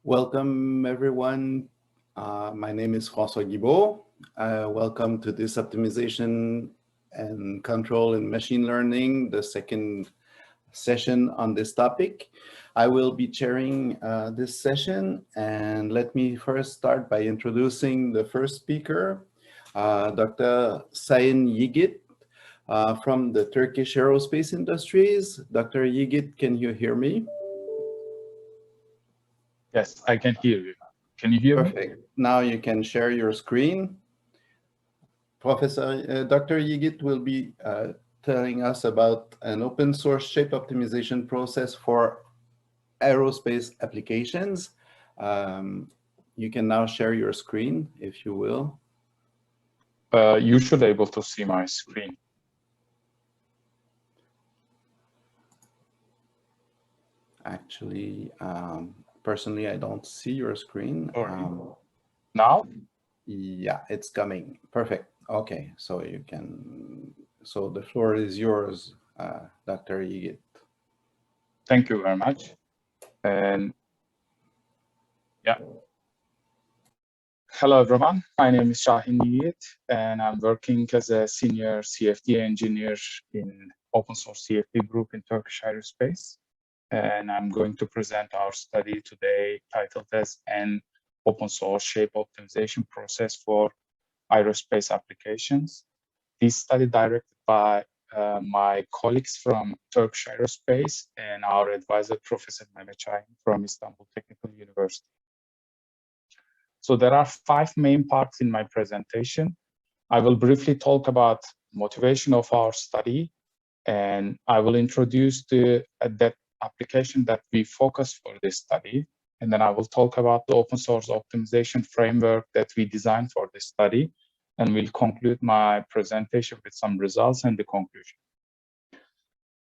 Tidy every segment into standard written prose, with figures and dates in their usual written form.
Welcome, everyone. My name is François Guibault. Welcome to this optimization and control in machine learning, the second session on this topic. I will be chairing this session, and let me first start by introducing the first speaker, Dr. Sayın Yiğit from the Turkish aerospace industries. Dr. Yiğit, can you hear me? Yes, I can hear you. Can you hear me? Perfect. Now you can share your screen. Professor Dr. Yiğit will be telling us about an open source shape optimization process for aerospace applications. You can now share your screen, if you will. You should be able to see my screen. Actually, personally, I don't see your screen. Now? Yeah, it's coming. Perfect. Okay, so you can, so the floor is yours, Dr. Yiğit. Thank you very much. And yeah. Hello, everyone. My name is Şahin Yiğit, and I'm working as a senior CFD engineer in open source CFD group in Turkish aerospace. And I'm going to present our study today titled as an open source shape optimization process for aerospace applications. This study directed by my colleagues from Turkish Aerospace and our advisor, Professor Mehmet Şahin from Istanbul Technical University. So there are 5 main parts in my presentation. I will briefly talk about motivation of our study, and I will introduce that application that we focus for this study. And then I will talk about the open source optimization framework that we designed for this study. And we'll conclude my presentation with some results and the conclusion.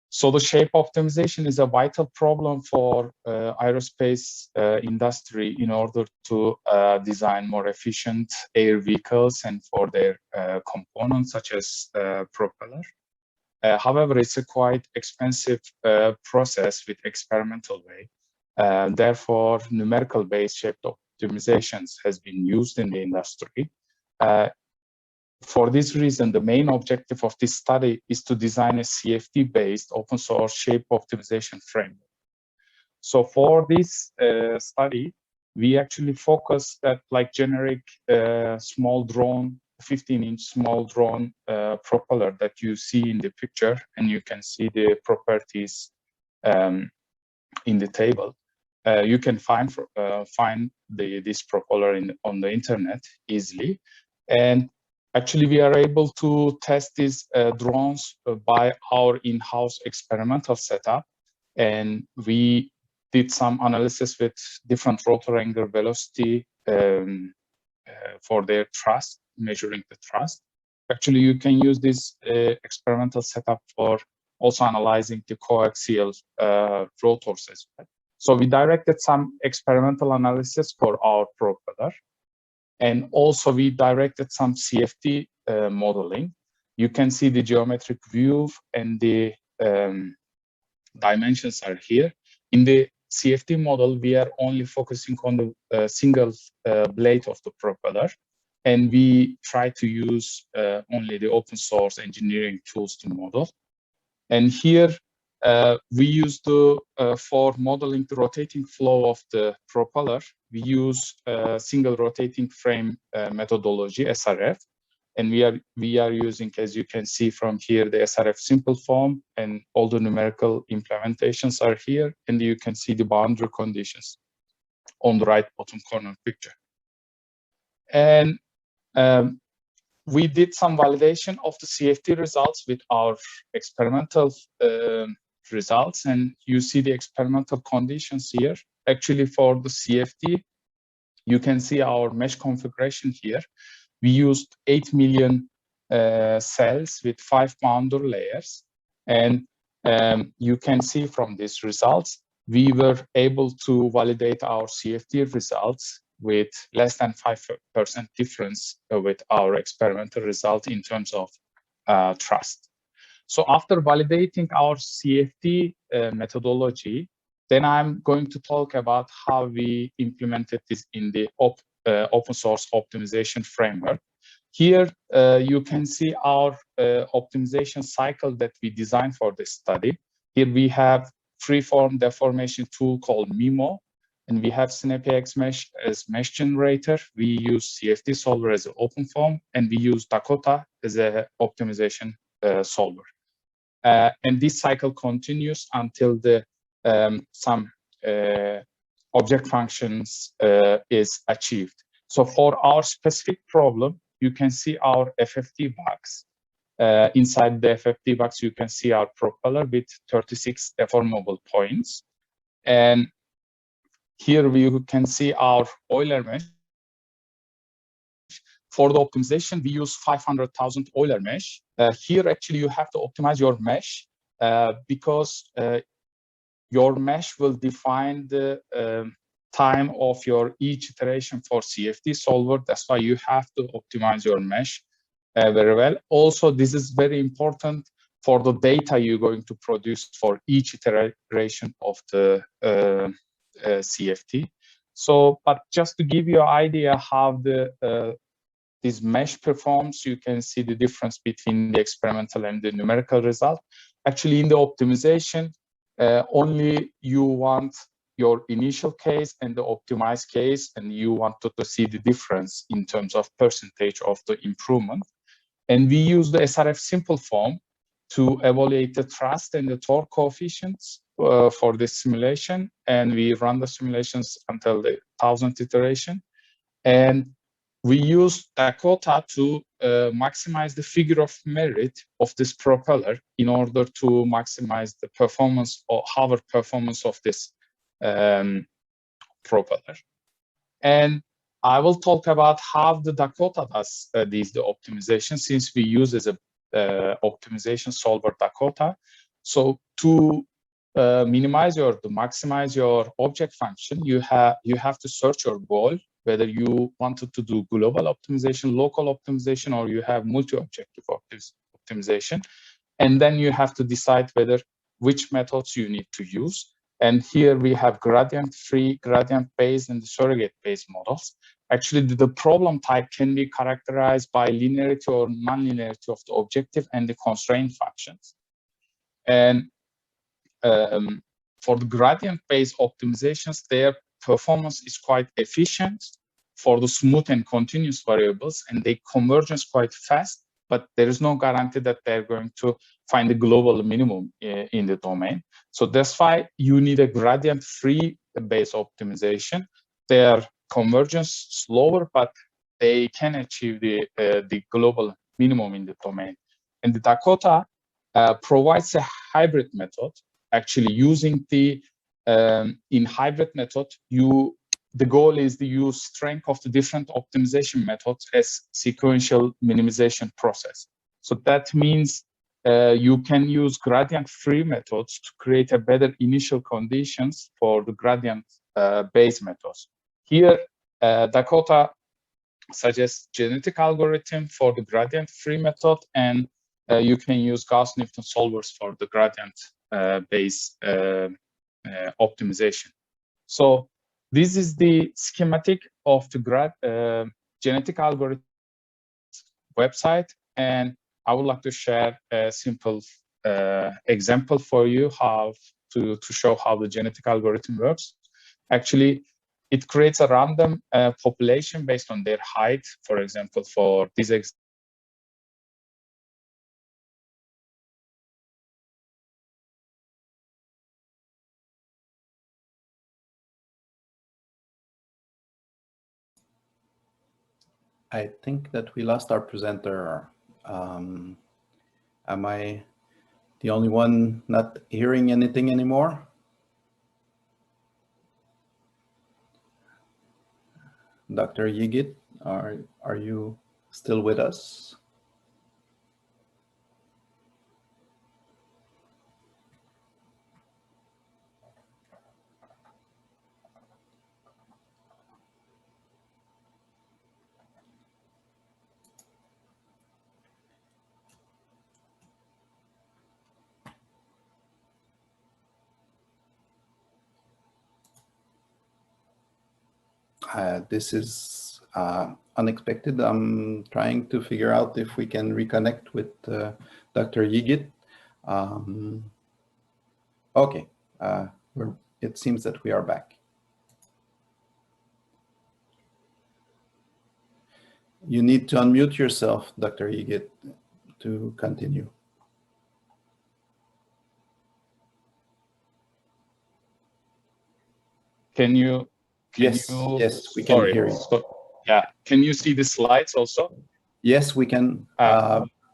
So the shape optimization is a vital problem for aerospace industry in order to design more efficient air vehicles and for their components such as propeller. However, it's a quite expensive process with experimental way. Therefore, numerical-based shape optimizations has been used in the industry. For this reason, the main objective of this study is to design a CFD-based open source shape optimization framework. So for this study, we actually focus that like generic small drone, 15-inch small drone propeller that you see in the picture, and you can see the properties in the table. You can find this propeller on the internet easily. And actually, we are able to test these drones by our in-house experimental setup. And we did some analysis with different rotor angular velocity for their thrust, measuring the thrust. Actually, you can use this experimental setup for also analyzing the coaxial rotors as well. So we directed some experimental analysis for our propeller. And also we directed some CFD modeling. You can see the geometric view and the dimensions are here. In the CFD model, we are only focusing on the single blade of the propeller. And we try to use only the open source engineering tools to model. And here we use for modeling the rotating flow of the propeller, we use single rotating frame methodology, SRF. And we are using, as you can see from here, the SRF simple form, and all the numerical implementations are here. And you can see the boundary conditions on the right bottom corner picture. And we did some validation of the CFD results with our experimental results, and you see the experimental conditions here. Actually, for the CFD, you can see our mesh configuration here. We used 8 million cells with 5 boundary layers, and you can see from these results, we were able to validate our CFD results with less than 5% difference with our experimental result in terms of trust. So after validating our CFD methodology, Then I'm going to talk about how we implemented this in the open source optimization framework. Here, you can see our optimization cycle that we designed for this study. Here we have freeform deformation tool called MIMO, and we have SnappyX Mesh as mesh generator. We use CFD solver as an OpenFOAM, and we use Dakota as an optimization solver. And this cycle continues until the some object functions is achieved. So for our specific problem, you can see our FFT box. Inside the FFT box, you can see our propeller with 36 deformable points. And here you can see our Euler mesh. For the optimization, we use 500,000 Euler mesh. Here, actually, you have to optimize your mesh because your mesh will define the time of your each iteration for CFD solver. That's why you have to optimize your mesh very well. Also, this is very important for the data you're going to produce for each iteration of the CFD. So, but just to give you an idea how the this mesh performs, you can see the difference between the experimental and the numerical result. Actually, in the optimization, only you want your initial case and the optimized case, and you want to see the difference in terms of percentage of the improvement. And we use the SRF simple form to evaluate the thrust and the torque coefficients for this simulation. And we run the simulations until the 1000th iteration. And we use Dakota to maximize the figure of merit of this propeller in order to maximize the performance or hover performance of this propeller. And I will talk about how the Dakota does the optimization, since we use as a optimization solver Dakota. So to maximize your object function, you have to search your goal, whether you wanted to do global optimization, local optimization, or you have multi-objective optimization. And then you have to decide which methods you need to use. And here we have gradient-free, gradient-based, and surrogate-based models. Actually, the problem type can be characterized by linearity or non-linearity of the objective and the constraint functions. And for the gradient-based optimizations, their performance is quite efficient for the smooth and continuous variables, and they converge quite fast, but there is no guarantee that they're going to find the global minimum in the domain. So that's why you need a gradient-free base optimization. Their convergence slower, but they can achieve the global minimum in the domain. And the Dakota provides a hybrid method. Actually, using the in hybrid method, the goal is to use strength of the different optimization methods as sequential minimization process. So that means you can use gradient-free methods to create a better initial conditions for the gradient-based methods. Here, Dakota suggests genetic algorithm for the gradient-free method, and you can use Gauss-Newton solvers for the gradient-based optimization. So this is the schematic of the genetic algorithm website, and I would like to share a simple example for you how to show how the genetic algorithm works. Actually, it creates a random population based on their height. For example, for this I think that we lost our presenter. Am I the only one not hearing anything anymore? Dr. Yigit, are you still with us? This is unexpected. I'm trying to figure out if we can reconnect with Dr. Yigit. Okay, it seems that we are back. You need to unmute yourself, Dr. Yigit, to continue. Yes, we can hear you. So, yeah, can you see the slides also? Yes, we can.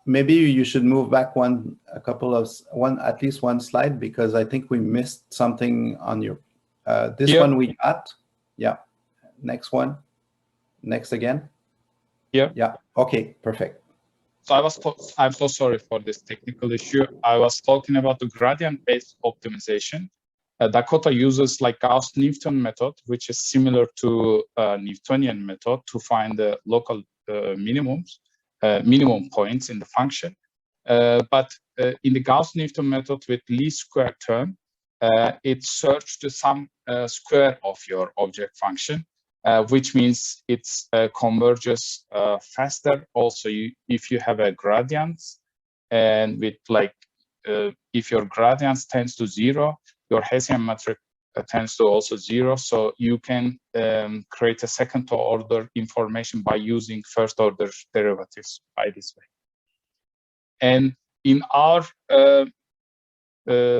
Maybe you should move back at least one slide, because I think we missed something on your, this Here. one we got. Yeah, next one, next again. Here. Yeah, okay, perfect. So I'm so sorry for this technical issue. I was talking about the gradient-based optimization. Dakota uses like Gauss-Newton method, which is similar to Newtonian method to find the local minimum points in the function. But in the Gauss-Newton method with least square term, it searches to some square of your object function, which means it converges faster. Also, if you have a gradient, and with like if your gradient tends to 0, your Hessian metric tends to also 0. So you can create a second order information by using first order derivatives by this way. And in our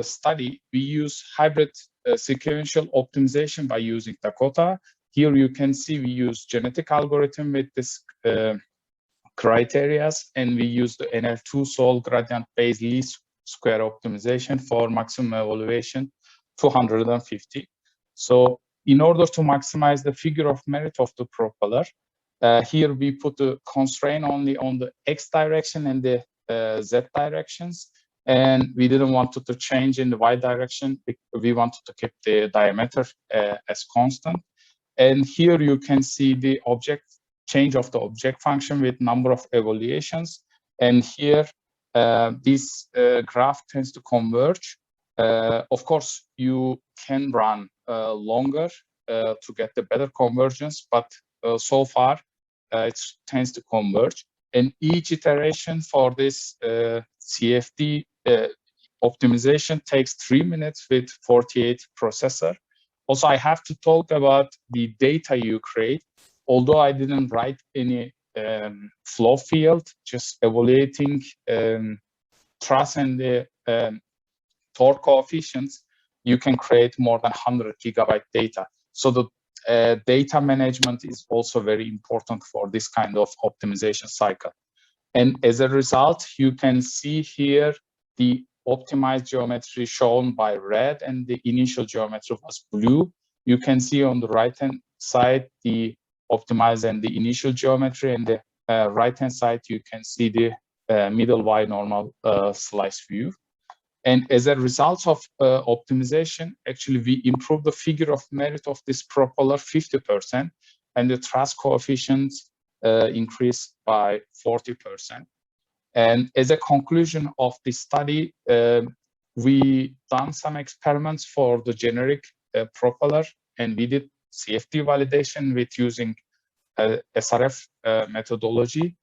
study, we use hybrid sequential optimization by using Dakota. Here you can see we use genetic algorithm with this criteria, and we use the NL2 solve gradient-based least square optimization for maximum evaluation 250. So in order to maximize the figure of merit of the propeller, here we put the constraint only on the X direction and the Z directions, and we didn't want it to change in the Y direction. We wanted to keep the diameter as constant. And here you can see the change of the object function with number of evaluations. And here, this graph tends to converge. Of course, you can run longer to get the better convergence, but so far, it tends to converge. And each iteration for this CFD optimization takes 3 minutes with 48 processor. Also, I have to talk about the data you create. Although I didn't write any flow field, just evaluating truss and the torque coefficients, you can create more than 100 gigabyte data. So the data management is also very important for this kind of optimization cycle. And as a result, you can see here the optimized geometry shown by red, and the initial geometry was blue. You can see on the right-hand side the optimized and the initial geometry, and the right-hand side you can see the middle Y normal slice view. And as a result of optimization, actually we improve the figure of merit of this propeller 50%, and the truss coefficients increased by 40%. And as a conclusion of this study, we done some experiments for the generic propeller, and we did CFD validation with using SRF methodology,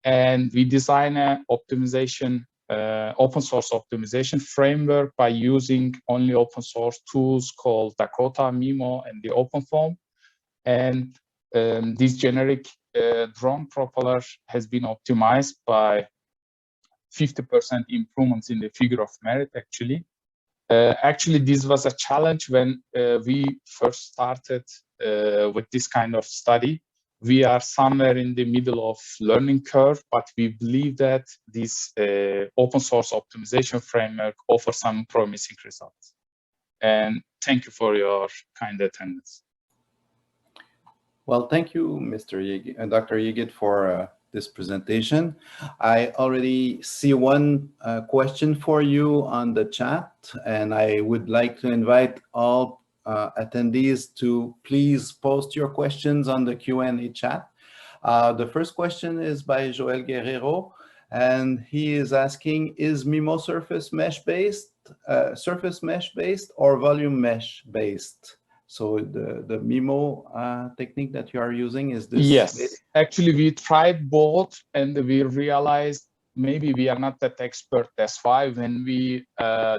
and we design an optimization, open source optimization framework by using only open source tools called Dakota, Mimo, and the OpenFOAM. And this generic drone propeller has been optimized by 50% improvements in the figure of merit, actually. Actually, this was a challenge when we first started with this kind of study. We are somewhere in the middle of learning curve, but we believe that this open source optimization framework offers some promising results. And thank you for your kind attendance. Well, thank you, Dr. Yigit, for this presentation. I already see one question for you on the chat, and I would like to invite all attendees to please post your questions on the Q&A chat. The first question is by Joel Guerrero, and he is asking, is Mimo surface mesh based or volume mesh based? So the MIMO technique that you are using, is this? Yes, actually we tried both and we realized maybe we are not that expert. That's why when we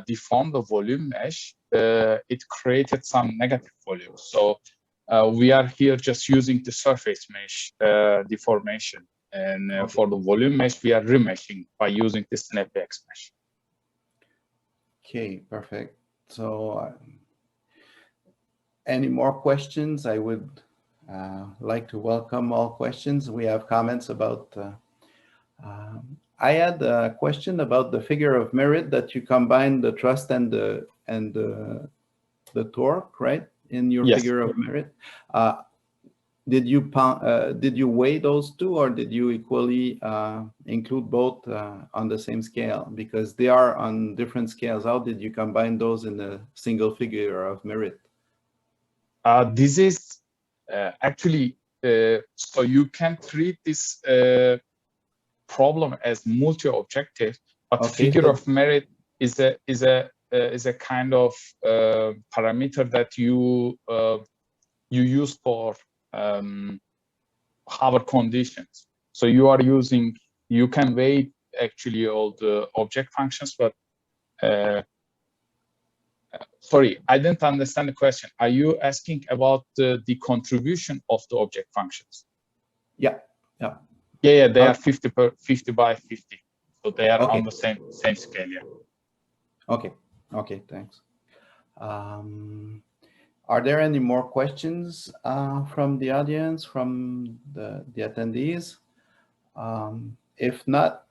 deformed the volume mesh, it created some negative volume. So we are here just using the surface mesh deformation. And Okay. for the volume mesh, we are remeshing by using the SnapX mesh. Okay, perfect. So any more questions? I would like to welcome all questions. We have comments about, I had a question about the figure of merit that you combine the thrust and the torque, right? In your Yes. figure of merit. Did you weigh those two, or did you equally include both on the same scale? Because they are on different scales. How did you combine those in a single figure of merit? This is actually, so you can treat this problem as multi-objective, but Okay, figure so of merit is a kind of parameter that you use for hover conditions. So you can weigh actually all the object functions, but sorry, I didn't understand the question. Are you asking about the contribution of the object functions? yeah. Yeah, they are 50 by 50. So they are Okay. on the same scale, yeah. Okay, thanks. Are there any more questions from the audience, from the attendees? If not,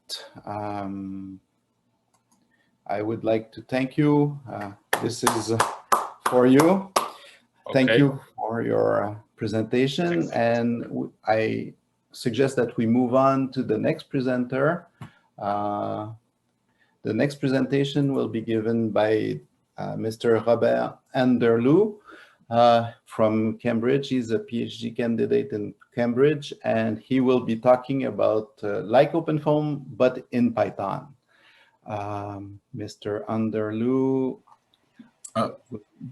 I would like to thank you. This is for you. Okay. Thank you for your presentation. And I suggest that we move on to the next presenter. The next presentation will be given by Mr. Robert Anderloo from Cambridge. He's a PhD candidate in Cambridge, and he will be talking about like OpenFOAM, but in Python. Mr. Anderloo.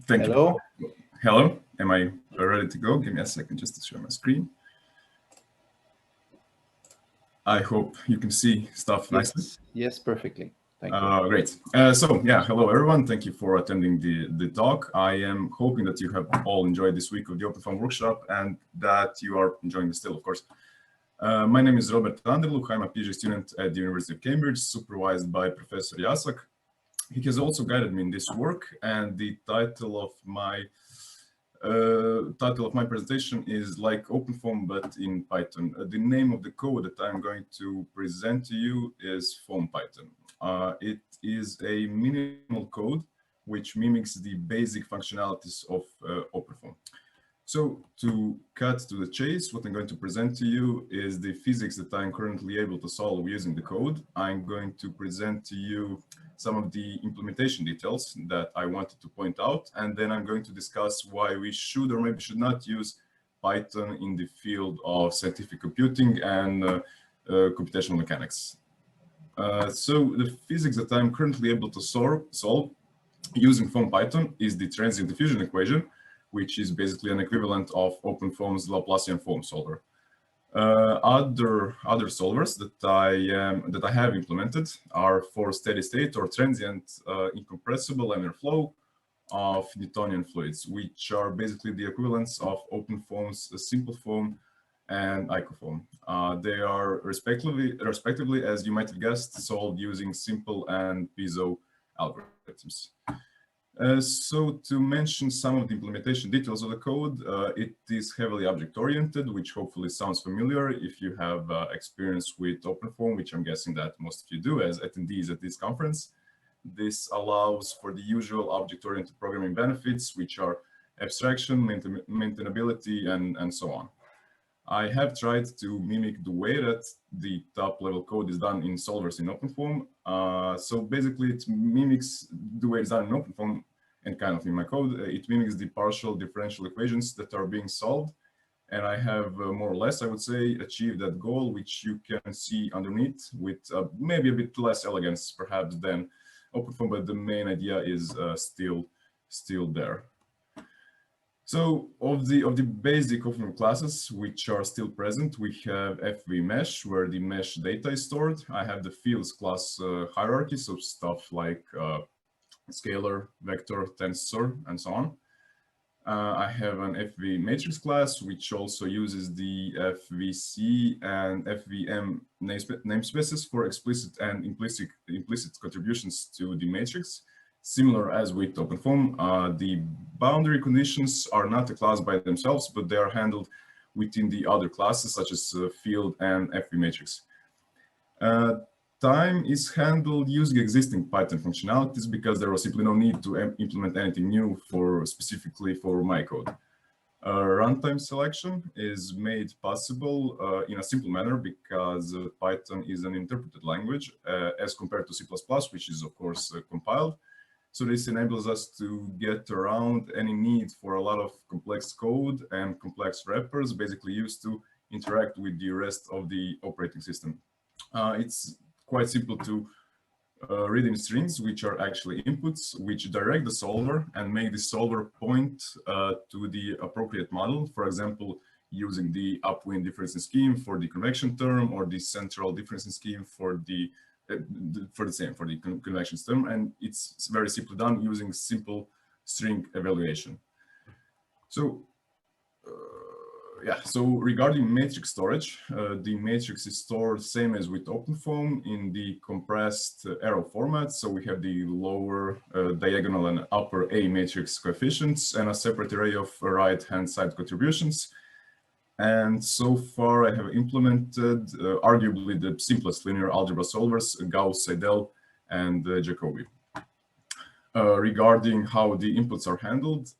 Thank Hello. you. Hello, am I ready to go? Give me a second just to share my screen. I hope you can see stuff nicely. Yes, perfectly. Thank you. Great. So yeah, hello everyone. Thank you for attending the talk. I am hoping that you have all enjoyed this week of the OpenFOAM Workshop and that you are enjoying it still, of course. My name is Robert Anderloo. I'm a PhD student at the University of Cambridge, supervised by Professor Jacek. He has also guided me in this work, and the title of my presentation is like OpenFOAM, but in Python. The name of the code that I'm going to present to you is Foam Python. It is a minimal code which mimics the basic functionalities of OpenFOAM. So to cut to the chase, what I'm going to present to you is the physics that I'm currently able to solve using the code. I'm going to present to you some of the implementation details that I wanted to point out, and then I'm going to discuss why we should or maybe should not use Python in the field of scientific computing and computational mechanics. So the physics that I'm currently able to solve using Foam Python is the transient diffusion equation, which is basically an equivalent of OpenFOAM's Laplacian foam solver. Other solvers that I have implemented are for steady state or transient incompressible laminar flow of Newtonian fluids, which are basically the equivalents of OpenFOAM's simple foam and icofoam. They are respectively, as you might have guessed, solved using simple and piezo algorithms. So to mention some of the implementation details of the code, it is heavily object-oriented, which hopefully sounds familiar if you have experience with OpenFOAM, which I'm guessing that most of you do as attendees at this conference. This allows for the usual object-oriented programming benefits, which are abstraction, maintainability, and so on. I have tried to mimic the way that the top-level code is done in solvers in OpenFOAM. So basically, it mimics the way it's done in OpenFOAM and kind of in my code. It mimics the partial differential equations that are being solved. And I have more or less, I would say, achieved that goal, which you can see underneath with maybe a bit less elegance, perhaps, than OpenFOAM, but the main idea is still there. So of the basic OpenFOAM classes which are still present, we have FVMesh, where the mesh data is stored. I have the fields class hierarchy, so stuff like scalar, vector, tensor, and so on. I have an FV matrix class, which also uses the FVC and FVM namespaces for explicit and implicit contributions to the matrix. Similar as with OpenFOAM, the boundary conditions are not a class by themselves, but they are handled within the other classes, such as field and FV matrix. Time is handled using existing Python functionalities because there was simply no need to implement anything new specifically for my code. Runtime selection is made possible in a simple manner because Python is an interpreted language as compared to C++, which is of course compiled. So this enables us to get around any need for a lot of complex code and complex wrappers basically used to interact with the rest of the operating system. It's quite simple to read in strings, which are actually inputs, which direct the solver and make the solver point to the appropriate model. For example, using the upwind difference scheme for the convection term, or the central difference scheme for the convection term. And it's very simply done using simple string evaluation. So so regarding matrix storage, the matrix is stored same as with OpenFOAM in the compressed arrow format. So we have the lower diagonal and upper A matrix coefficients and a separate array of right-hand side contributions. And so far I have implemented arguably the simplest linear algebra solvers, Gauss, Seidel, and Jacobi. Regarding how the inputs are handled,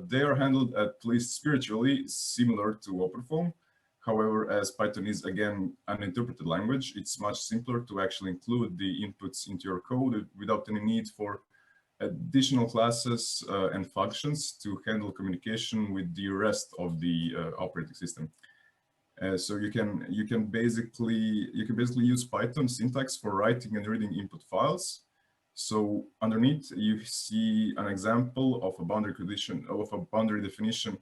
they are handled at least spiritually similar to OpenFOAM. However, as Python is again an interpreted language, it's much simpler to actually include the inputs into your code without any need for additional classes and functions to handle communication with the rest of the operating system. So you can basically use Python syntax for writing and reading input files. So underneath you see an example of a boundary definition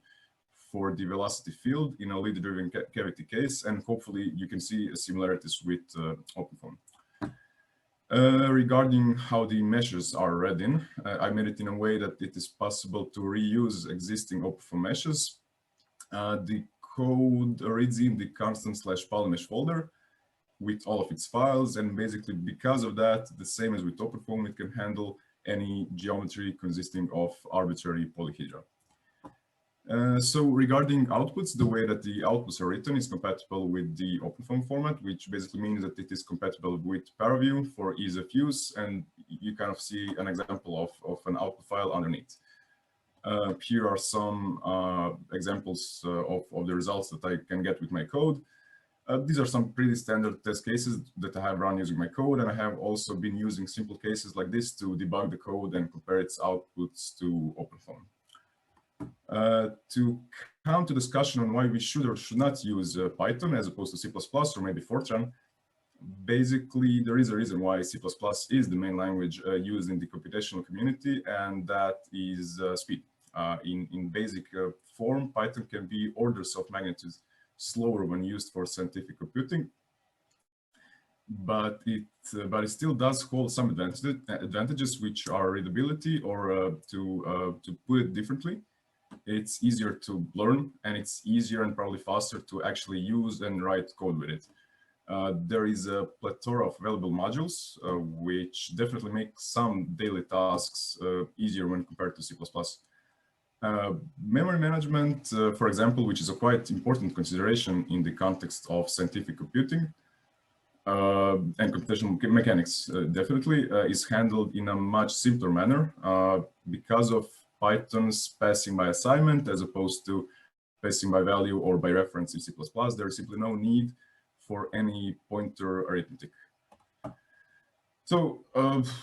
for the velocity field in a lead-driven cavity case, and hopefully you can see similarities with OpenFOAM. Regarding how the meshes are read in, I made it in a way that it is possible to reuse existing OpenFOAM meshes. The code reads in the constant/polymesh folder with all of its files, and basically because of that, the same as with OpenFOAM, it can handle any geometry consisting of arbitrary polyhedra. So regarding outputs, the way that the outputs are written is compatible with the OpenFOAM format, which basically means that it is compatible with ParaView for ease of use, and you kind of see an example of an output file underneath. Here are some examples of the results that I can get with my code. These are some pretty standard test cases that I have run using my code, and I have also been using simple cases like this to debug the code and compare its outputs to OpenFOAM. To come to discussion on why we should or should not use Python as opposed to C++ or maybe Fortran, basically there is a reason why C++ is the main language used in the computational community, and that is speed. In basic form, Python can be orders of magnitude slower when used for scientific computing, but it still does hold some advantages, which are readability, or to put it differently, it's easier to learn, and it's easier and probably faster to actually use and write code with it. There is a plethora of available modules, which definitely make some daily tasks easier when compared to C++. Memory management, for example, which is a quite important consideration in the context of scientific computing and computational mechanics, definitely is handled in a much simpler manner because of Python's passing by assignment as opposed to passing by value or by reference in C++. There is simply no need for any pointer arithmetic. So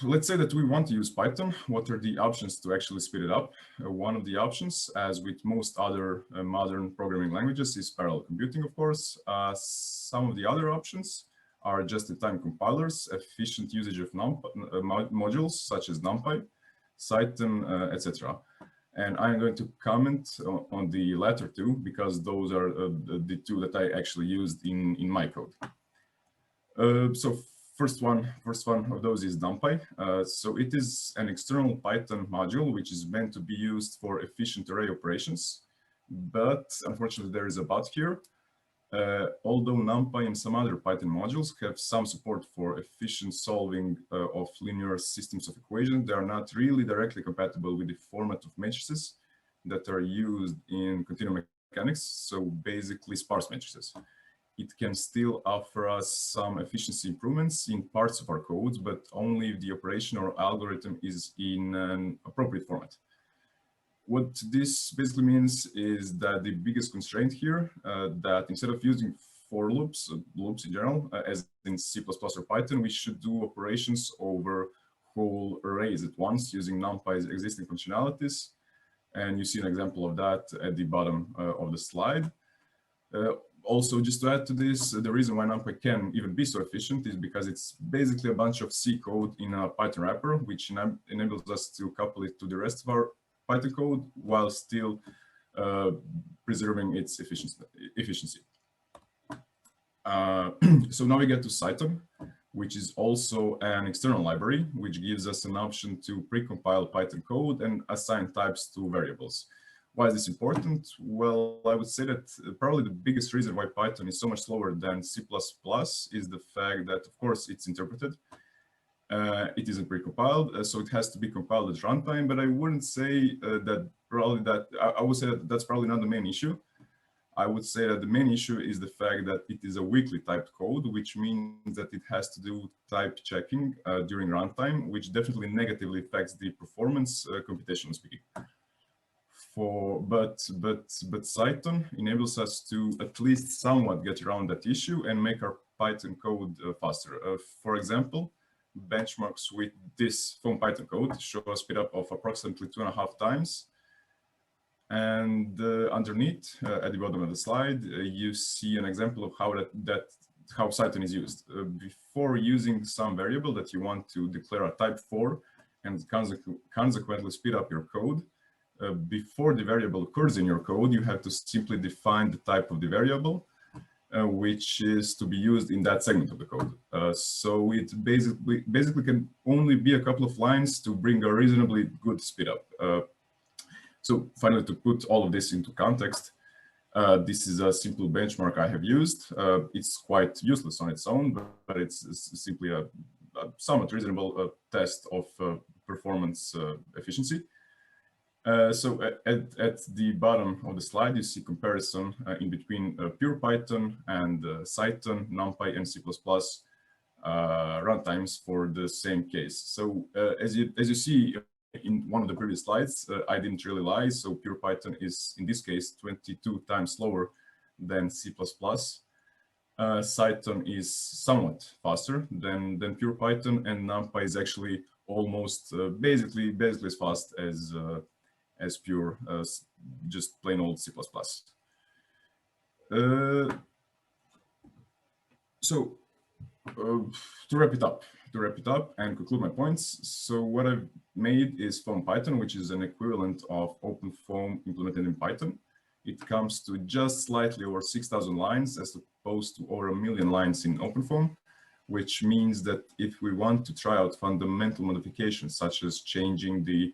let's say that we want to use Python. What are the options to actually speed it up? One of the options, as with most other modern programming languages, is parallel computing, of course. Some of the other options are just-in-time compilers, efficient usage of modules such as NumPy, Cython, etc. And I'm going to comment on the latter two because those are the two that I actually used in my code. So first one of those is NumPy. So it is an external Python module which is meant to be used for efficient array operations. But unfortunately, there is a but here. Although NumPy and some other Python modules have some support for efficient solving of linear systems of equations, they are not really directly compatible with the format of matrices that are used in continuum mechanics, so basically sparse matrices. It can still offer us some efficiency improvements in parts of our codes, but only if the operation or algorithm is in an appropriate format. What this basically means is that the biggest constraint here, that instead of using for loops, loops in general, as in C++ or Python, we should do operations over whole arrays at once using NumPy's existing functionalities. And you see an example of that at the bottom of the slide. Also, just to add to this, the reason why NumPy can even be so efficient is because it's basically a bunch of C code in a Python wrapper, which enables us to couple it to the rest of our Python code while still preserving its efficiency. So now we get to Cython, which is also an external library, which gives us an option to precompile Python code and assign types to variables. Why is this important? Well, I would say that probably the biggest reason why Python is so much slower than C++ is the fact that, of course, it's interpreted. It isn't precompiled, so it has to be compiled at runtime. But I wouldn't say I would say that that's probably not the main issue. I would say that the main issue is the fact that it is a weakly typed code, which means that it has to do type checking during runtime, which definitely negatively affects the performance, computationally speaking. But Cython enables us to at least somewhat get around that issue and make our Python code faster. For example, benchmarks with this foam Python code show a speed up of approximately 2.5 times. And underneath, at the bottom of the slide, you see an example of how Cython is used. Before using some variable that you want to declare a type for and consequently speed up your code, before the variable occurs in your code, you have to simply define the type of the variable, which is to be used in that segment of the code. So it basically can only be a couple of lines to bring a reasonably good speed up. So finally, to put all of this into context, this is a simple benchmark I have used. It's quite useless on its own, but it's simply a somewhat reasonable test of performance efficiency. So at the bottom of the slide, you see comparison in between pure Python and Cython, NumPy, and C++ runtimes for the same case. So as you see in one of the previous slides, I didn't really lie. So pure Python is, in this case, 22 times slower than C++. Cython is somewhat faster than pure Python, and NumPy is actually almost basically as fast as pure, just plain old C++. So to wrap it up and conclude my points. So what I've made is foam Python, which is an equivalent of OpenFOAM implemented in Python. It comes to just slightly over 6,000 lines as opposed to over 1 million lines in OpenFOAM, which means that if we want to try out fundamental modifications, such as changing the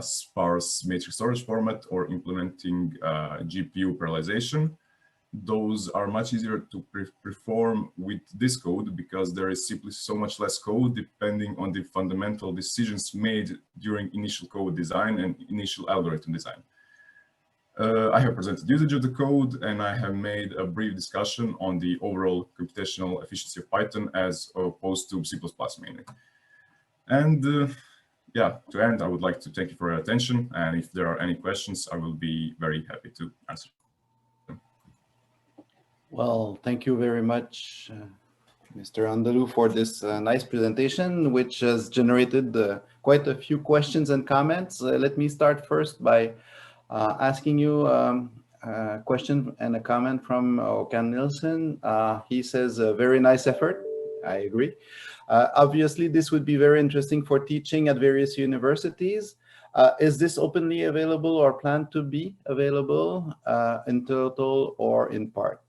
sparse matrix storage format or implementing GPU parallelization, those are much easier to perform with this code because there is simply so much less code depending on the fundamental decisions made during initial code design and initial algorithm design. I have presented usage of the code, and I have made a brief discussion on the overall computational efficiency of Python as opposed to C++ mainly. And yeah, to end, I would like to thank you for your attention. And if there are any questions, I will be very happy to answer. Well, thank you very much, Mr. Andalou, for this nice presentation, which has generated quite a few questions and comments. Let me start first by asking you a question and a comment from Okan Nielsen. He says, a very nice effort. I agree. Obviously, this would be very interesting for teaching at various universities. Is this openly available or planned to be available in total or in part?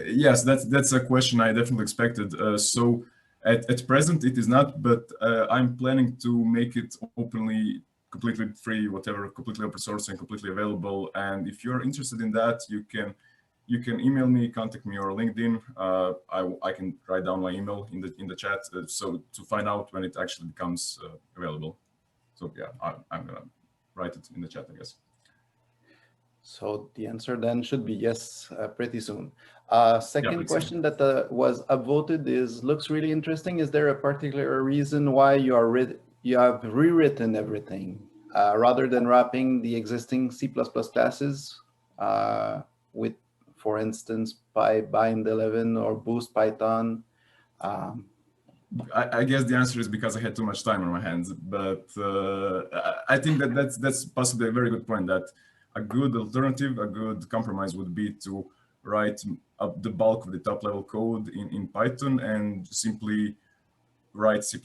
Yes, that's a question I definitely expected. So at present it is not, but I'm planning to make it openly, completely free, whatever, completely open source and completely available. And if you're interested in that, you can email me, contact me, or LinkedIn. I can write down my email in the chat, so to find out when it actually becomes available. So yeah, I'm gonna write it in the chat, I guess. So the answer then should be yes, pretty soon. Second question that was upvoted is, looks really interesting. Is there a particular reason why you have rewritten everything rather than wrapping the existing C++ classes with, for instance, PyBind 11 or Boost Python? I guess the answer is because I had too much time on my hands, but I think that's possibly a very good point, that a good alternative, a good compromise would be to write up the bulk of the top level code in Python and simply write C++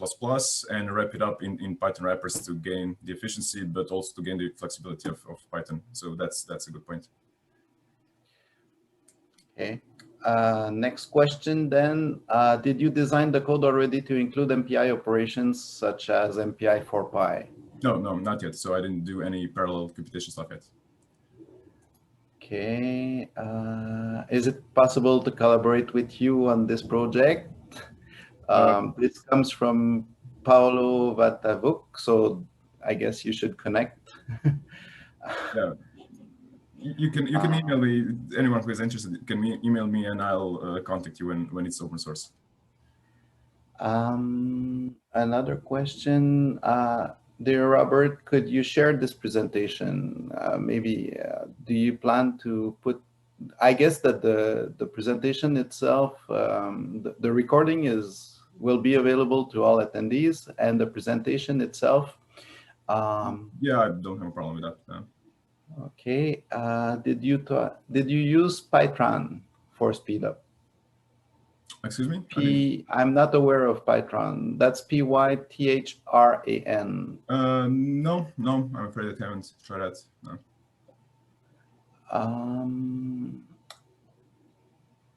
and wrap it up in Python wrappers to gain the efficiency, but also to gain the flexibility of Python. So that's a good point. Okay. Next question then, did you design the code already to include MPI operations such as MPI for Pi? No, not yet. So I didn't do any parallel computation stuff yet. Okay. Is it possible to collaborate with you on this project? This comes from Paolo Vatavuk, so I guess you should connect. Yeah. You can email me. Anyone who is interested can email me, and I'll contact you when it's open source. Another question, dear Robert, could you share this presentation? Maybe do you plan to put? I guess that the presentation itself, the recording will be available to all attendees, and the presentation itself. Yeah, I don't have a problem with that. No. Okay. Did you use Python for speed up? Excuse me? I'm not aware of Python. That's Pythran. No, I'm afraid I haven't tried that. No.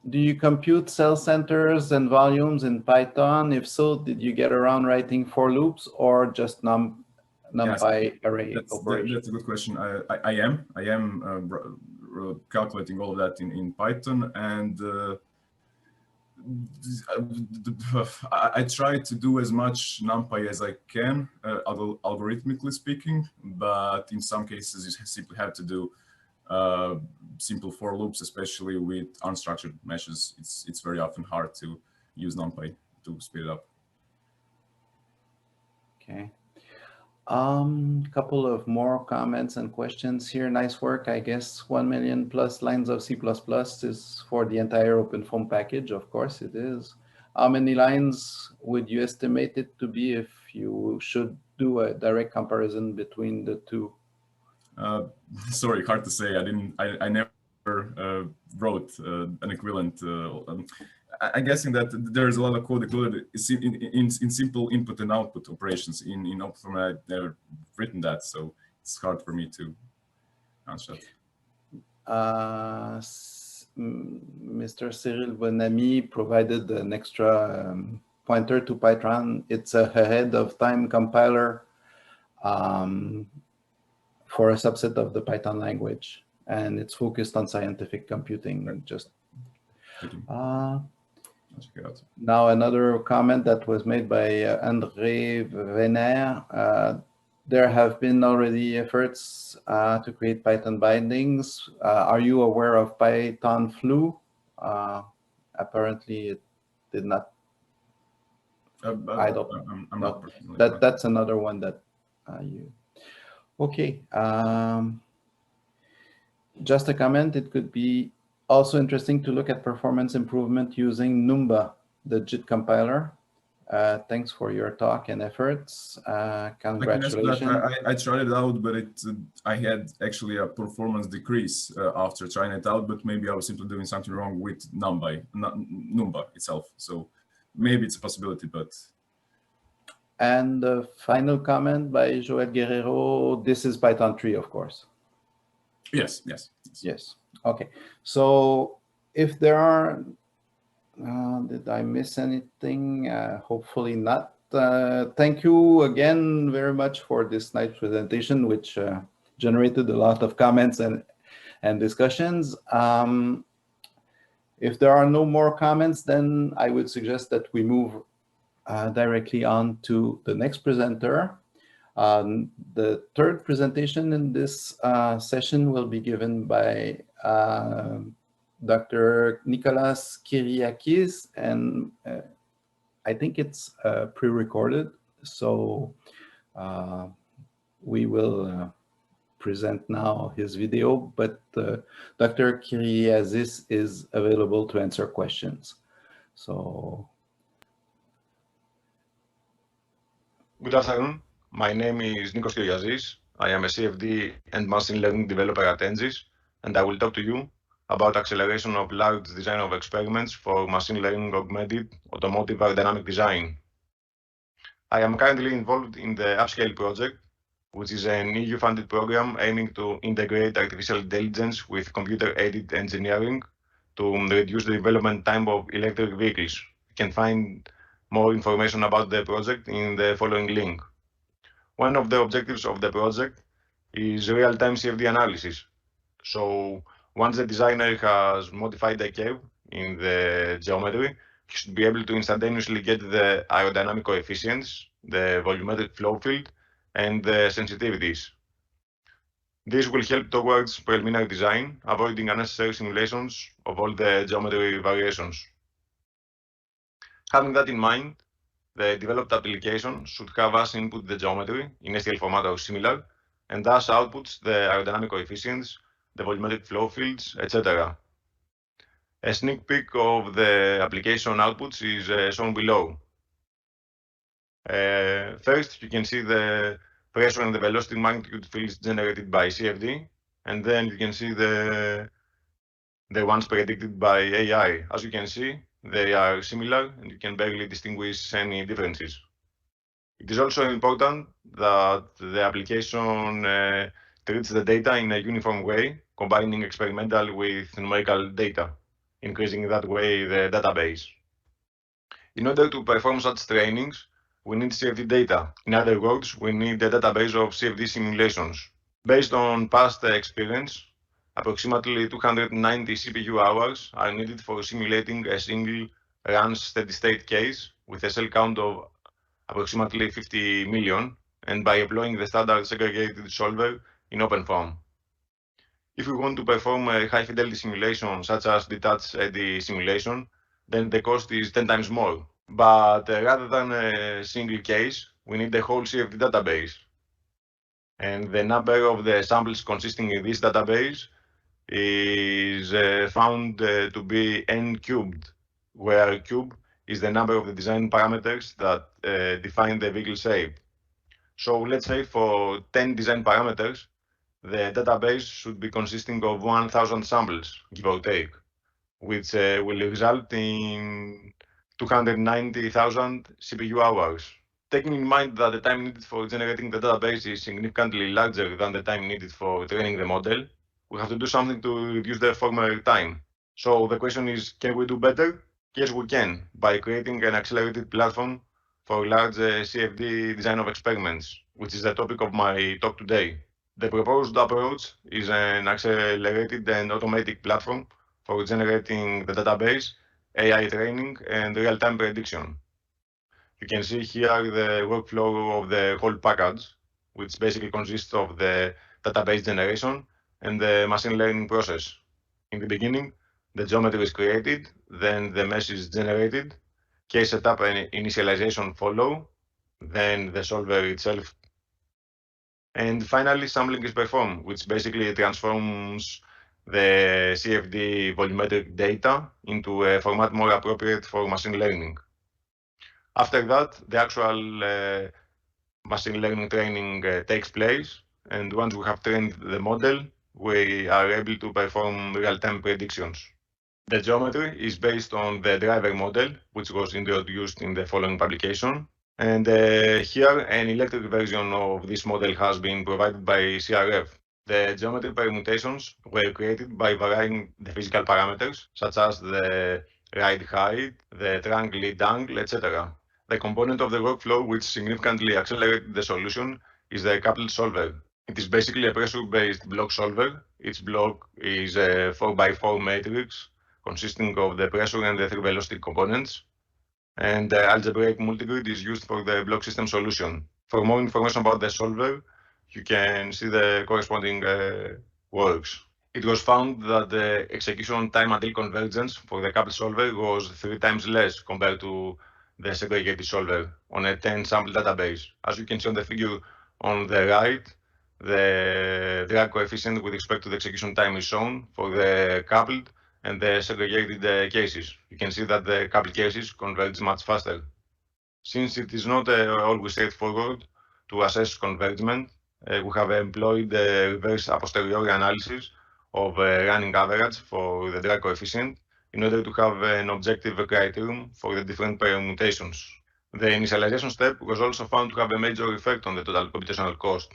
Do you compute cell centers and volumes in Python? If so, did you get around writing for loops or just NumPy array operations? That's a good question. I am calculating all of that in Python, and I try to do as much NumPy as I can, algorithmically speaking, but in some cases you simply have to do simple for loops, especially with unstructured meshes. It's very often hard to use NumPy to speed it up. Okay. Couple of more comments and questions here. Nice work. I guess 1 million plus lines of C++ is for the entire OpenFOAM package. Of course it is. How many lines would you estimate it to be if you should do a direct comparison between the two? Sorry, hard to say. I never wrote an equivalent. I'm guessing that there's a lot of code included in simple input and output operations. In OpenFOAM, I've never written that, so it's hard for me to answer that. Mr. Cyril Bonamy provided an extra pointer to Python. It's a ahead of time compiler for a subset of the Python language, and it's focused on scientific computing. Right. Just now, another comment that was made by André Venner. There have been already efforts to create Python bindings. Are you aware of Python flu? Apparently, it did not. I don't. I'm not. That's another one that you. Okay. Just a comment. It could be also interesting to look at performance improvement using Numba, the JIT compiler. Thanks for your talk and efforts. Congratulations. I tried it out, but I had actually a performance decrease after trying it out, but maybe I was simply doing something wrong with Numba itself. So maybe it's a possibility, but And the final comment by Joel Guerrero, this is Python 3, of course. Yes. Yes. Okay. So if there are, did I miss anything? Hopefully not. Thank you again very much for this nice presentation, which generated a lot of comments and discussions. If there are no more comments, then I would suggest that we move directly on to the next presenter. The third presentation in this session will be given by Dr. Nicholas Kyriakis, and I think it's pre-recorded, so we will present now his video, but Dr. Kyriakis is available to answer questions. So. Good afternoon. My name is Nikos Kyriakis. I am a CFD and machine learning developer at Engis, and I will talk to you about acceleration of large design of experiments for machine learning augmented automotive aerodynamic design. I am currently involved in the Upscale project, which is an EU-funded program aiming to integrate artificial intelligence with computer-aided engineering to reduce the development time of electric vehicles. You can find more information about the project in the following link. One of the objectives of the project is real-time CFD analysis. So once the designer has modified the curve in the geometry, he should be able to instantaneously get the aerodynamic coefficients, the volumetric flow field, and the sensitivities. This will help towards preliminary design, avoiding unnecessary simulations of all the geometry variations. Having that in mind, the developed application should have as input the geometry in STL format or similar, and thus outputs the aerodynamic coefficients, the volumetric flow fields, etc. A sneak peek of the application outputs is shown below. First, you can see the pressure and the velocity magnitude fields generated by CFD, and then you can see the ones predicted by AI. As you can see, they are similar, and you can barely distinguish any differences. It is also important that the application treats the data in a uniform way, combining experimental with numerical data, increasing that way the database. In order to perform such trainings, we need CFD data. In other words, we need a database of CFD simulations. Based on past experience, approximately 290 CPU hours are needed for simulating a single run steady-state case with a cell count of approximately 50 million, and by employing the standard segregated solver in OpenFOAM. If we want to perform a high-fidelity simulation, such as detached eddy simulation, then the cost is 10 times more. But rather than a single case, we need the whole CFD database. And the number of the samples consisting in this database is found to be n cubed, where cube is the number of the design parameters that define the vehicle shape. So let's say for 10 design parameters, the database should be consisting of 1,000 samples, give or take, which will result in 290,000 CPU hours. Taking in mind that the time needed for generating the database is significantly larger than the time needed for training the model, we have to do something to reduce the former time. So the question is, can we do better? Yes, we can, by creating an accelerated platform for large CFD design of experiments, which is the topic of my talk today. The proposed approach is an accelerated and automatic platform for generating the database, AI training, and real-time prediction. You can see here the workflow of the whole package, which basically consists of the database generation and the machine learning process. In the beginning, the geometry is created, then the mesh is generated, case setup and initialization follow, then the solver itself, and finally sampling is performed, which basically transforms the CFD volumetric data into a format more appropriate for machine learning. After that, the actual machine learning training takes place, and once we have trained the model, we are able to perform real-time predictions. The geometry is based on the driver model, which was introduced in the following publication. And here, an electric version of this model has been provided by CRF. The geometry permutations were created by varying the physical parameters, such as the ride height, the trunk lead angle, etc. The component of the workflow which significantly accelerated the solution is the coupled solver. It is basically a pressure-based block solver. Each block is a 4x4 matrix consisting of the pressure and the three velocity components. And the algebraic multigrid is used for the block system solution. For more information about the solver, you can see the corresponding works. It was found that the execution time until convergence for the coupled solver was 3 times less compared to the segregated solver on a 10 sample database. As you can see on the figure on the right, the drag coefficient with respect to the execution time is shown for the coupled and the segregated cases. You can see that the coupled cases converge much faster. Since it is not always straightforward to assess convergence, we have employed the reverse a posteriori analysis of running average for the drag coefficient in order to have an objective criterion for the different permutations. The initialization step was also found to have a major effect on the total computational cost.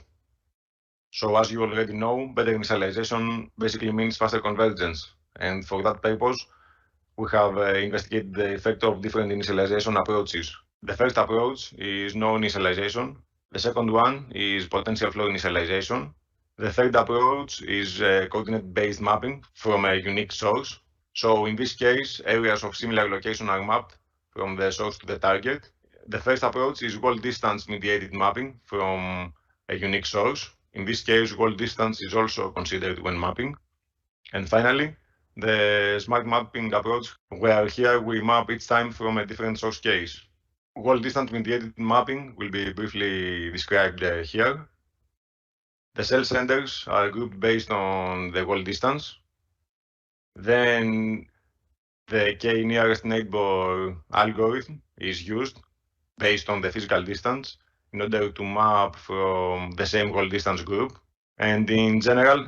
So as you already know, better initialization basically means faster convergence. And for that purpose, we have investigated the effect of different initialization approaches. The first approach is no initialization. The second one is potential flow initialization. The third approach is coordinate-based mapping from a unique source. So in this case, areas of similar location are mapped from the source to the target. The first approach is wall distance mediated mapping from a unique source. In this case, wall distance is also considered when mapping. And finally, the smart mapping approach, where here we map each time from a different source case. Wall distance mediated mapping will be briefly described here. The cell centers are grouped based on the wall distance. Then the k nearest neighbor algorithm is used based on the physical distance in order to map from the same wall distance group. And in general,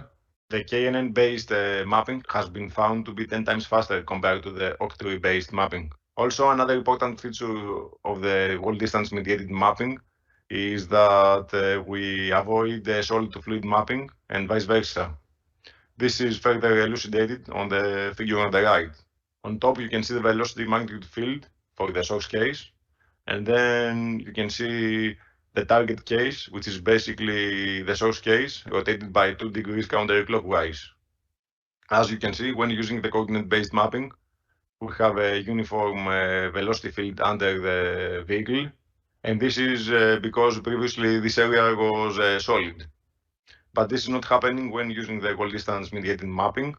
the KNN-based mapping has been found to be 10 times faster compared to the octree-based mapping. Also, another important feature of the wall distance mediated mapping is that we avoid the solid-to-fluid mapping and vice versa. This is further elucidated on the figure on the right. On top, you can see the velocity magnitude field for the source case, and then you can see the target case, which is basically the source case rotated by 2 degrees counterclockwise. As you can see, when using the coordinate-based mapping, we have a uniform velocity field under the vehicle, and this is because previously this area was solid. But this is not happening when using the wall distance mediated mapping,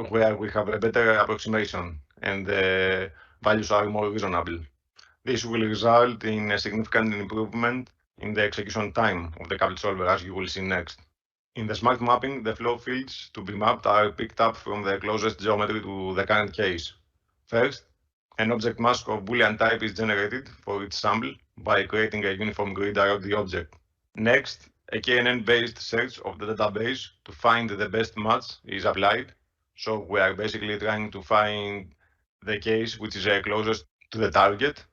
where we have a better approximation and the values are more reasonable. This will result in a significant improvement in the execution time of the coupled solver, as you will see next. In the smart mapping, the flow fields to be mapped are picked up from the closest geometry to the current case. First, an object mask of Boolean type is generated for each sample by creating a uniform grid around the object. Next, a KNN-based search of the database to find the best match is applied. So we are basically trying to find the case which is closest to the target.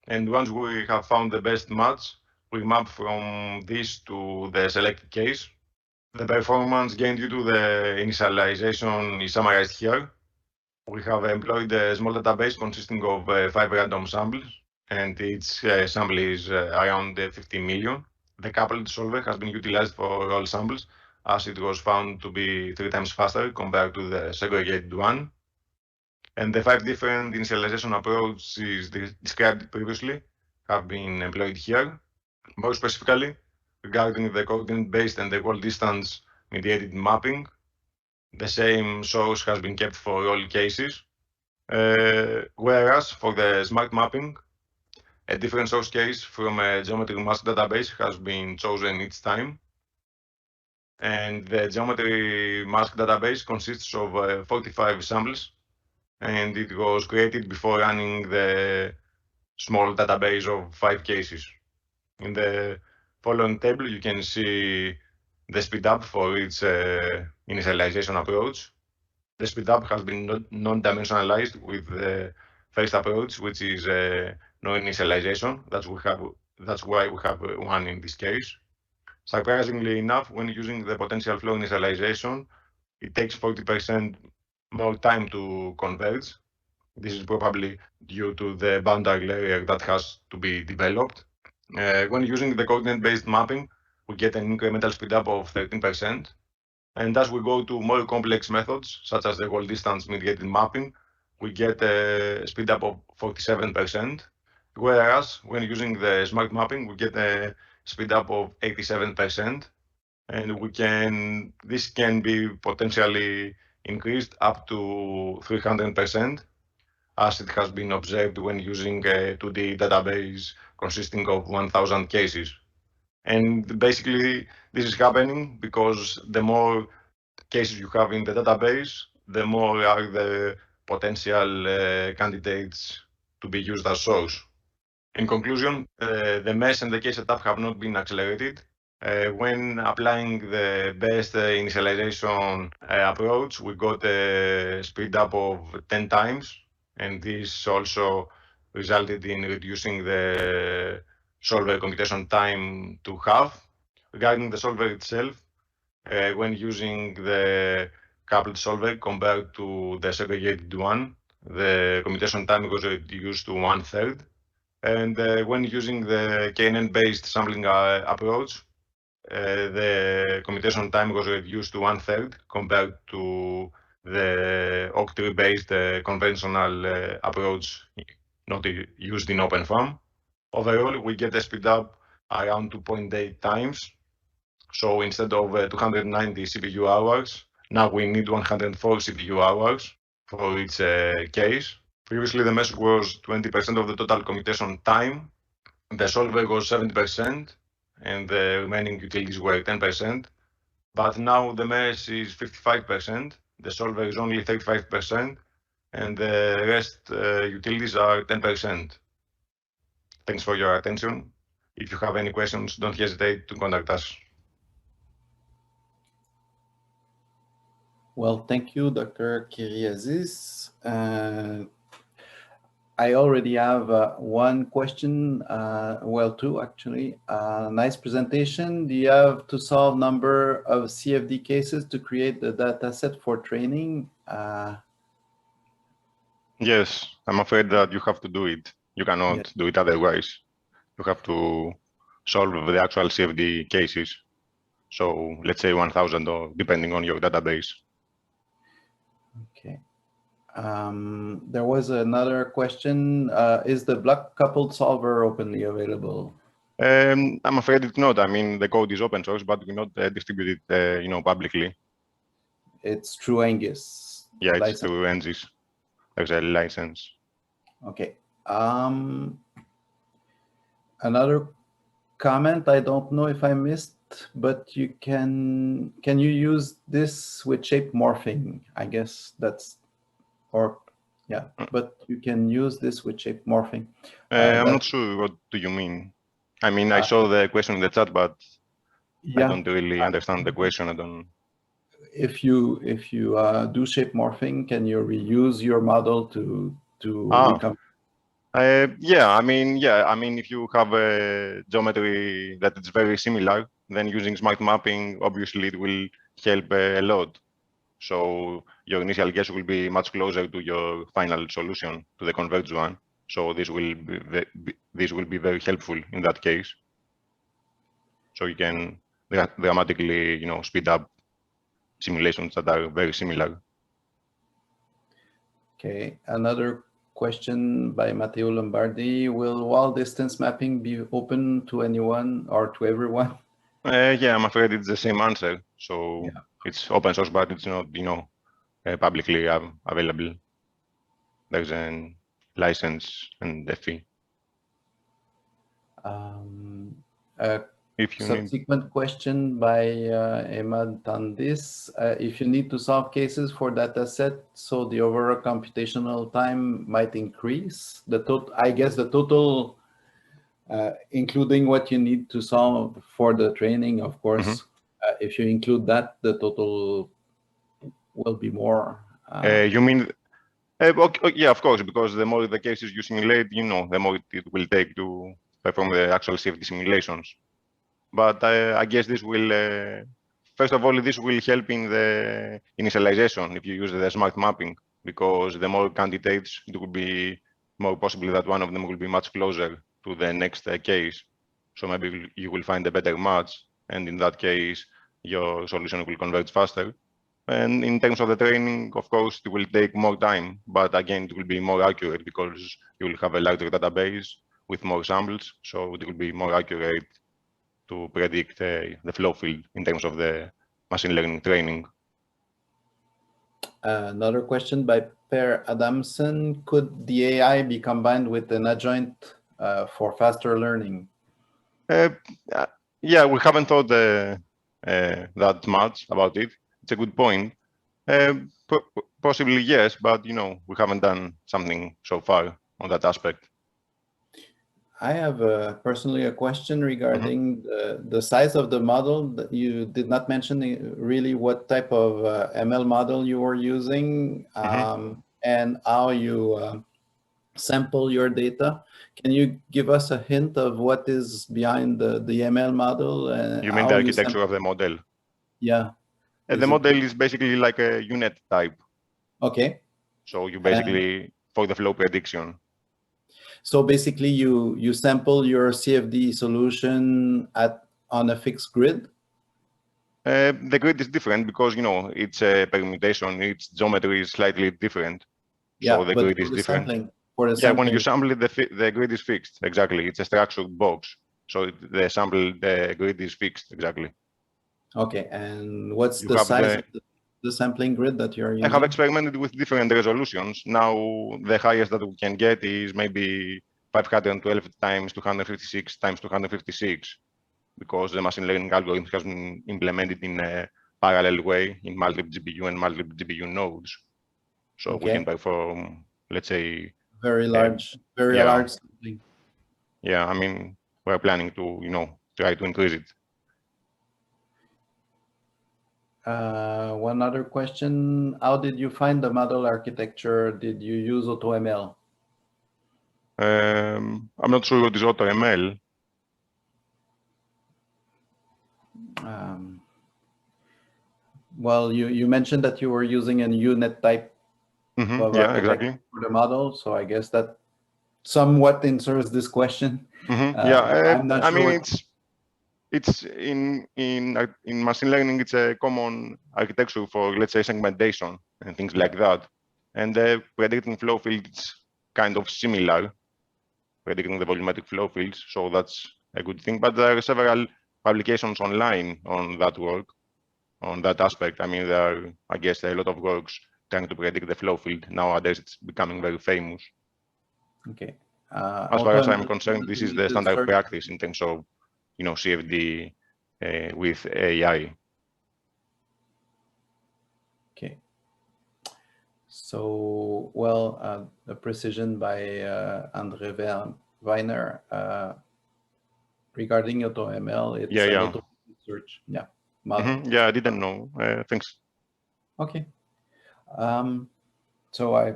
And once we have found the best match, we map from this to the selected case. The performance gained due to the initialization is summarized here. We have employed a small database consisting of 5 random samples, and each sample is around 15 million. The coupled solver has been utilized for all samples, as it was found to be 3 times faster compared to the segregated one. And the 5 different initialization approaches described previously have been employed here. More specifically, regarding the coordinate-based and the wall distance mediated mapping, the same source has been kept for all cases, whereas for the smart mapping, a different source case from a geometry mask database has been chosen each time. And the geometry mask database consists of 45 samples, and it was created before running the small database of 5 cases. In the following table, you can see the speedup for each initialization approach. The speedup has been non-dimensionalized with the first approach, which is no initialization. That's why we have one in this case. Surprisingly enough, when using the potential flow initialization, it takes 40% more time to converge. This is probably due to the boundary layer that has to be developed. When using the coordinate-based mapping, we get an incremental speedup of 13%. And as we go to more complex methods, such as the whole distance mitigated mapping, we get a speedup of 47%. Whereas when using the smart mapping, we get a speedup of 87%. And this can be potentially increased up to 300%, as it has been observed when using a 2D database consisting of 1,000 cases. And basically, this is happening because the more cases you have in the database, the more are the potential candidates to be used as source. In conclusion, the mesh and the case setup have not been accelerated. When applying the best initialization approach, we got a speed up of 10 times, and this also resulted in reducing the solver computation time to half. Regarding the solver itself, when using the coupled solver compared to the segregated one, the computation time was reduced to 1/3. And when using the KNN-based sampling approach, the computation time was reduced to 1/3 compared to the octree-based conventional approach not used in OpenFOAM. Overall, we get a speed up around 2.8 times. So instead of 290 CPU hours, now we need 104 CPU hours for each case. Previously, the mesh was 20% of the total computation time. The solver was 70%, and the remaining utilities were 10%. But now the mesh is 55%, the solver is only 35%, and the rest utilities are 10%. Thanks for your attention. If you have any questions, don't hesitate to contact us. Well, thank you, Dr. Kyriazis. I already have one question, well, two actually. Nice presentation. Do you have to solve number of CFD cases to create the data set for training? Yes, I'm afraid that you have to do it. You cannot do it otherwise. You have to solve the actual CFD cases. So let's say 1,000 or depending on your database. Okay. There was another question. Is the block coupled solver openly available? I'm afraid it's not. I mean, the code is open source, but we not distribute it, publicly. It's through Angus. Yeah, it's through Angus. There's a license. Okay. Another comment, I don't know if I missed, but you can you use this with shape morphing? I guess that's, or yeah, but you can use this with shape morphing. I'm not sure what do you mean. I mean, I saw the question in the chat, but yeah, I don't really understand the question. I don't. If you do shape morphing, can you reuse your model to become? Yeah, I mean, if you have a geometry that is very similar, then using smart mapping, obviously it will help a lot. So your initial guess will be much closer to your final solution, to the converged one. So this will be very helpful in that case. So you can dramatically, speed up simulations that are very similar. Okay, another question by Matteo Lombardi. Will wall distance mapping be open to anyone or to everyone? Yeah, I'm afraid it's the same answer. So yeah. It's open source, but it's not, publicly available. There's a license and a fee. If you subsequent question by Emad Tandis. If you need to solve cases for data set, so the overall computational time might increase. I guess the total, including what you need to solve for the training, of course, if you include that, the total will be more. You mean Yeah, of course, because the more the cases you simulate, the more it will take to perform the actual CFD simulations. But I guess this will, first of all, this will help in the initialization if you use the smart mapping, because the more candidates, it will be more possible that one of them will be much closer to the next case. So maybe you will find a better match, and in that case, your solution will converge faster. And in terms of the training, of course, it will take more time, but again, it will be more accurate because you will have a larger database with more samples, so it will be more accurate to predict the flow field in terms of the machine learning training. Another question by Per Adamson. Could the AI be combined with an adjoint for faster learning? Yeah, we haven't thought that much about it. It's a good point. Possibly yes, but we haven't done something so far on that aspect. I have personally a question regarding the size of the model. You did not mention really what type of ML model you were using and how you sample your data. Can you give us a hint of what is behind the ML model? You mean the architecture of the model? Yeah. The model is basically like a unit type. Okay. So you basically, for the flow prediction. So basically you sample your CFD solution on a fixed grid? The grid is different because, it's a permutation, its geometry is slightly different. Yeah, so the grid is different. When you sample it, the grid is fixed, exactly. It's a structured box. So the grid is fixed, exactly. Okay, and what's the size of the sampling grid that you're using? I have experimented with different resolutions. Now, the highest that we can get is maybe 512 times 256 times 256, because the machine learning algorithm has been implemented in a parallel way in multiple GPU and multiple GPU nodes. So we can perform, let's say, very large sampling. Yeah, I mean, we're planning to, try to increase it. One other question. How did you find the model architecture? Did you use AutoML? I'm not sure what is AutoML. Well, you mentioned that you were using a unit type of exactly. for the model, so I guess that somewhat answers this question. I'm not sure. It's in machine learning, it's a common architecture for, let's say, segmentation and things like that. And the predicting flow fields kind of similar, predicting the volumetric flow fields. So that's a good thing. But there are several publications online on that work, on that aspect. I mean, there are, I guess, a lot of works trying to predict the flow field. Nowadays, it's becoming very famous. Okay. As far as I'm concerned, this is the standard practice in terms of, CFD with AI. Okay. So, well, the precision by André Weiner regarding AutoML, it's an auto search. Yeah. Yeah, I didn't know. Thanks. Okay. So I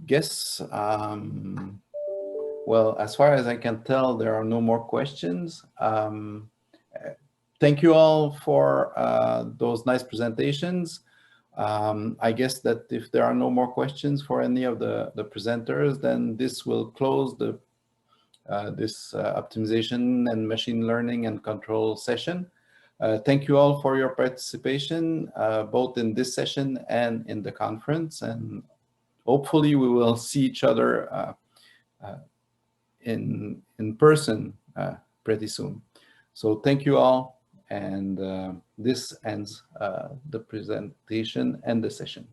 guess, well, as far as I can tell, there are no more questions. Thank you all for those nice presentations. I guess that if there are no more questions for any of the presenters, then this will close this optimization and machine learning and control session. Thank you all for your participation, both in this session and in the conference. And hopefully we will see each other in person pretty soon. So thank you all. And this ends the presentation and the session.